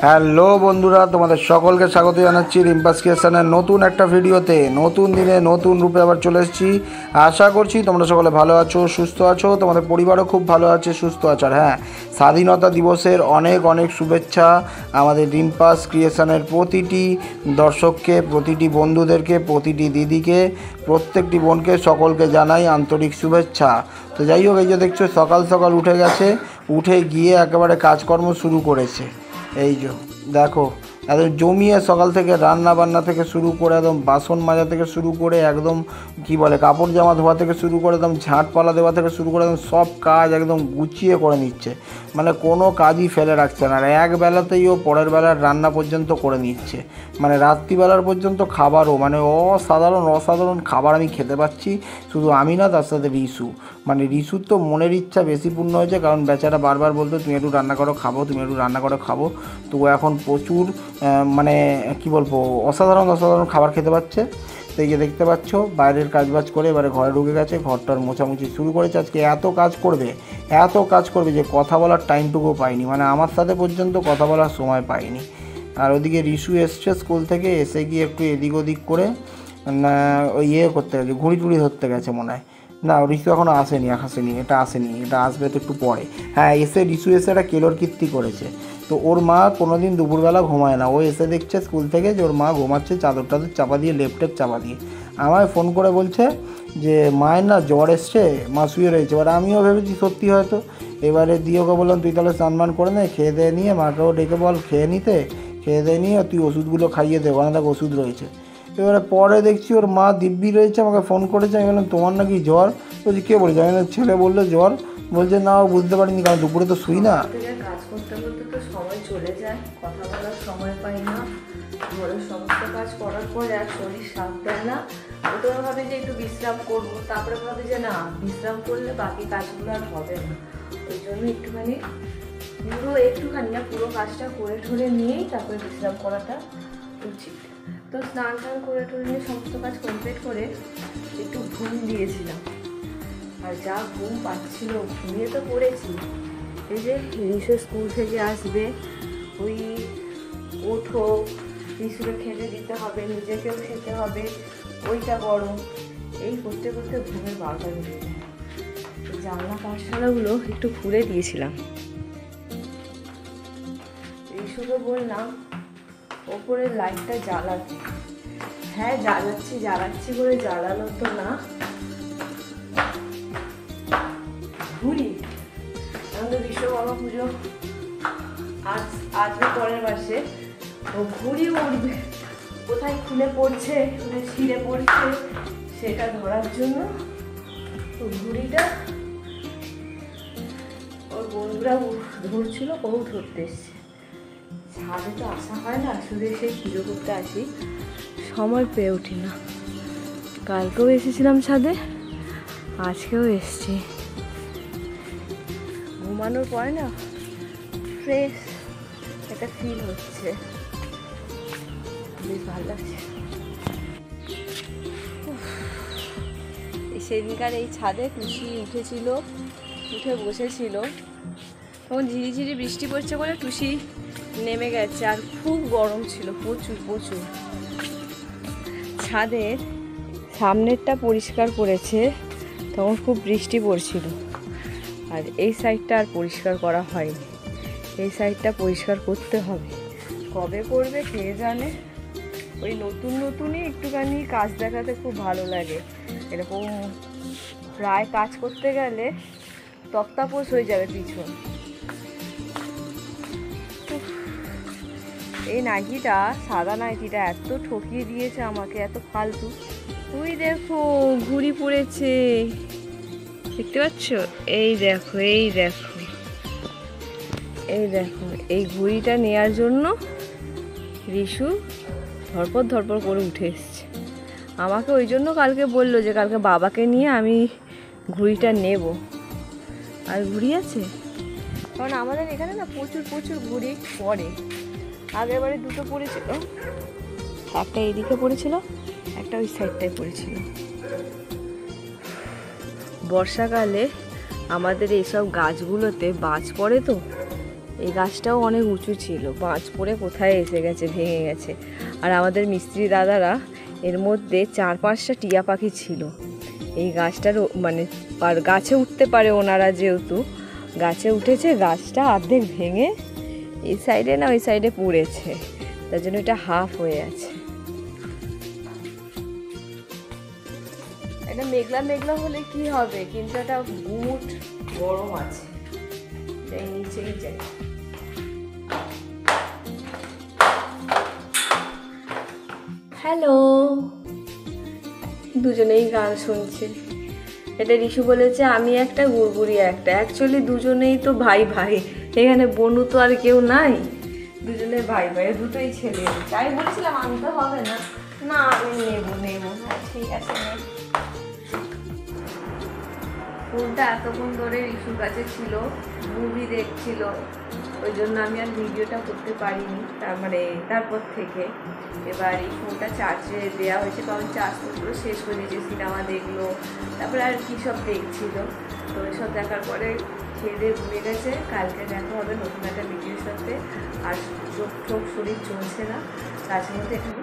Hello বন্ধুরা, তোমাদের সকলকে স্বাগত জানাচ্ছি রিম্পাস ক্রিয়েশনের নতুন একটা ভিডিওতে। নতুন দিনে নতুন রূপে আবার চলে এসেছি। আশা করছি তোমরা সকলে ভালো আছো, সুস্থ আছো, তোমাদের পরিবারও খুব ভালো আছে, সুস্থ আছো। আর হ্যাঁ, স্বাধীনতা দিবসের অনেক অনেক শুভেচ্ছা আমাদের রিম্পাস ক্রিয়েশনের প্রতিটি দর্শককে, প্রতিটি বন্ধুদেরকে, প্রতিটি দিদিকে, প্রত্যেকটি বোনকে, সকলকে জানাই আন্তরিক শুভেচ্ছা। তো যাই হোক, এই যে দেখছো সকাল সকাল উঠে গেছে, উঠে গিয়ে একেবারে কাজকর্ম শুরু করেছে। এই যে দেখো, একদম জমিয়ে সকাল থেকে রান্না বান্না থেকে শুরু করে একদম বাসন মাজা থেকে শুরু করে একদম কি বলে কাপড় জামা ধোয়া থেকে শুরু করে একদম ঝাঁটপালা দেওয়া থেকে শুরু করে একদম সব কাজ একদম গুছিয়ে করে নিচ্ছে। মানে কোনো কাজই ফেলে রাখছে না। আর এক বেলাতেই ও পরের বেলার রান্না পর্যন্ত করে নিচ্ছে, মানে রাত্রিবেলার পর্যন্ত খাবারও, মানে অসাধারণ খাবার আমি খেতে পাচ্ছি। শুধু আমি না, তার সাথে রিসু। মানে রিসুর তো মনের ইচ্ছা বেশি পূর্ণ হয়েছে, কারণ বেচারা বারবার বলতো তুমি একটু রান্না করো খাবো, তুমি একটু রান্না করো খাবো। তো ও এখন প্রচুর মানে কি বলবো, অসাধারণ খাবার খেতে পাচ্ছে। তো এই যে দেখতে পাচ্ছ বাইরের কাজবাজ করে এবারে ঘরে ঢুকে গেছে, ঘরটার মোছামুছি শুরু করেছে। আজকে এত কাজ করবে যে কথা বলার টাইমটুকু পাইনি, মানে আমার সাথে পর্যন্ত কথা বলার সময় পাইনি। আর ওদিকে রিসু এসছে স্কুল থেকে, এসে গিয়ে একটু এদিক ওদিক করে ওই করতে গেছে, ঘুড়ি টুড়ি ধরতে গেছে মনে হয়। না, রিসু এখনও আসেনি, এটা আসবে তো একটু পরে। হ্যাঁ, রিসু এসে একটা কেলোর কীর্তি করেছে। তো ওর মা কোনো দিন দুপুরবেলা ঘুমায় না, ও এসে দেখছে স্কুল থেকে যে ওর মা ঘুমাচ্ছে চাদর চাপা দিয়ে, লেপটেপ চাপা দিয়ে। আমায় ফোন করে বলছে যে মায়ের না জ্বর এসছে, মা শুয়ে রয়েছে। এবার আমিও ভেবেছি সত্যি হয়তো। এবারে দিয়ে ওকে বললাম তুই তাহলে স্নান করে নে, খেয়ে দিয়ে নিয়ে মাকেও ডেকে বল খেয়ে নিতে, খেয়ে দিয়ে নিয়ে তুই ওষুধগুলো খাইয়ে দে, ওখানে দেখ ওষুধ রয়েছে। এবারে পরে দেখছি ওর মা দিব্যি রয়েছে, আমাকে ফোন করেছে। আমি বললাম তোমার নাকি জ্বর? বলছি কে বলেছে? আমি ছেলে বললো জ্বর। বলছে না, ও বুঝতে পারিনি, কারণ দুপুরে তো শুই না। কাজ করতে করতে তো সময় চলে যায়, কথা বলার সময় পাই না। ঘরের সমস্ত কাজ করার পরে আর শরীর সাথ দেয় না। প্রথমে ভাবে যে একটু বিশ্রাম করবো, তারপরে ভাবে যে না, বিশ্রাম করলে বাকি কাজগুলো আর হবে না। ওই জন্য একটুখানি না পুরো কাজটা করে ঠরে নিয়েই তারপরে বিশ্রাম করাটা উচিত। তো স্নান টান করে ঠরে নিয়ে সমস্ত কাজ কমপ্লিট করে একটু ঘুম দিয়েছিলাম। আর যা ঘুম পাচ্ছিল, ঘুমিয়ে তো পড়েছি। এই যে রিসু স্কুল থেকে আসবে, ওই ওঠো, রিসুকে খেতে দিতে হবে, নিজেকেও খেতে হবে, ওইটা গরম, এই করতে করতে ঘুমের 12টা বেজে যায়। জানলা কারখানাগুলো একটু খুলে দিয়েছিলাম। রিসুকে বললাম ওপরের লাইটটা জ্বালাতে। হ্যাঁ জ্বালাচ্ছি করে জ্বালানো তো না, ঘুড়ি। আমাদের বিশ্বকর্মা পুজো আসবে পরের মাসে, ও ঘুড়ি উঠবে, কোথায় খুলে পড়ছে, কোথায় ছিঁড়ে পড়ছে সেটা ধরার জন্য ও ঘুড়িটা ওর বন্ধুরা ধরছিল, ও ধরতে এসছে। ছাদে তো আসা হয় না, শুধু এসে পুজো করতে আসি, সময় পেয়ে উঠি না। কালকেও এসেছিলাম ছাদে, আজকেও এসছি। ঘুমানোর পরে না ফ্রেশ একটা ফিল হচ্ছে, বেশ ভালো লাগছে। সেদিনকার এই ছাদে টুসি উঠেছিল, উঠে বসেছিল, তখন ঝিরিঝিরি বৃষ্টি পড়ছে বলে টুসি নেমে গেছে। আর খুব গরম ছিল, প্রচুর। ছাদের সামনেরটা পরিষ্কার করেছে, তখন খুব বৃষ্টি পড়ছিল। আর এই সাইডটা আর পরিষ্কার করা হয়নি, এই সাইডটা পরিষ্কার করতে হবে। কবে করবে কে জানে। ওই নতুনই একটুখানি কাজ দেখাতে খুব ভালো লাগে। এরকম প্রায় কাজ করতে গেলে তক্তাপোষ হয়ে যাবে পিছন। এই নাইটিটা, সাদা নাইটিটা এত ঠকিয়ে দিয়েছে আমাকে, এত ফালতু। তুই দেখো ঘুড়ি পড়েছে, দেখতে পাচ্ছ? এই দেখো এই ঘুড়িটা নেয়ার জন্য রিসু ধরপর করে উঠে এসছে। আমাকে ওই জন্য কালকে বললো যে কালকে বাবাকে নিয়ে আমি ঘুড়িটা নেব। আর ঘুড়ি আছে, কারণ আমাদের এখানে না প্রচুর ঘুড়ি পড়ে। আগের বারে দুটো পড়েছিল, একটা এদিকে পড়েছিল, একটা ওই সাইডটায় পড়েছিল। বর্ষাকালে আমাদের এইসব গাছগুলোতে বাজ পড়ে, তো এই গাছটাও অনেক উঁচু ছিল, বাঁচ পড়ে কোথায় এসে গেছে, ভেঙে গেছে। আর আমাদের মিস্ত্রি দাদারা এর মধ্যে 4-5টা টিয়া পাখি ছিল এই গাছটার, মানে আর গাছে উঠতে পারে ওনারা, যেহেতু গাছে উঠেছে, গাছটা অর্ধেক ভেঙে এই সাইডে না ওই সাইডে পড়েছে, তার জন্য এটা হাফ হয়ে আছে। এটা মেঘলা মেঘলা হলে কি হবে, কিন্তু একটা গুট গরম আছে, যাই নিচেই যাই। হ্যালো, দুজনেই গান শুনছে। এটা রিশু বলেছে আমি একটা, গুড়গুড়ি একটা। অ্যাকচুয়ালি দুজনেই তো ভাই ভাই, এখানে বনু তো আর কেউ নাই, দুজনে ভাই ভাই, দুটোই ছেলে। তাই বলেছিলাম আনতে হবে না, না আমি নেবো। হ্যাঁ ঠিক আছে, ফোনটা এতক্ষণ ধরে রিশুর কাছে ছিল, মুভি দেখছিল, ওই জন্য আমি আর ভিডিওটা করতে পারিনি। তারপর থেকে এবার এই ফোনটা চার্জে দেওয়া হয়েছে, কারণ চার্জ তো পুরো শেষ করে দিয়েছে। সিনেমা দেখলো, তারপরে আর কী সব দেখছিল। তো এসব দেখার পরে খেয়ে দিয়ে ঘুরে গেছে। কালকে দেখা হবে নতুন একটা ভিডিওর সাথে। আর চোখ শরীর চলছে না, কাজের মধ্যে এখানে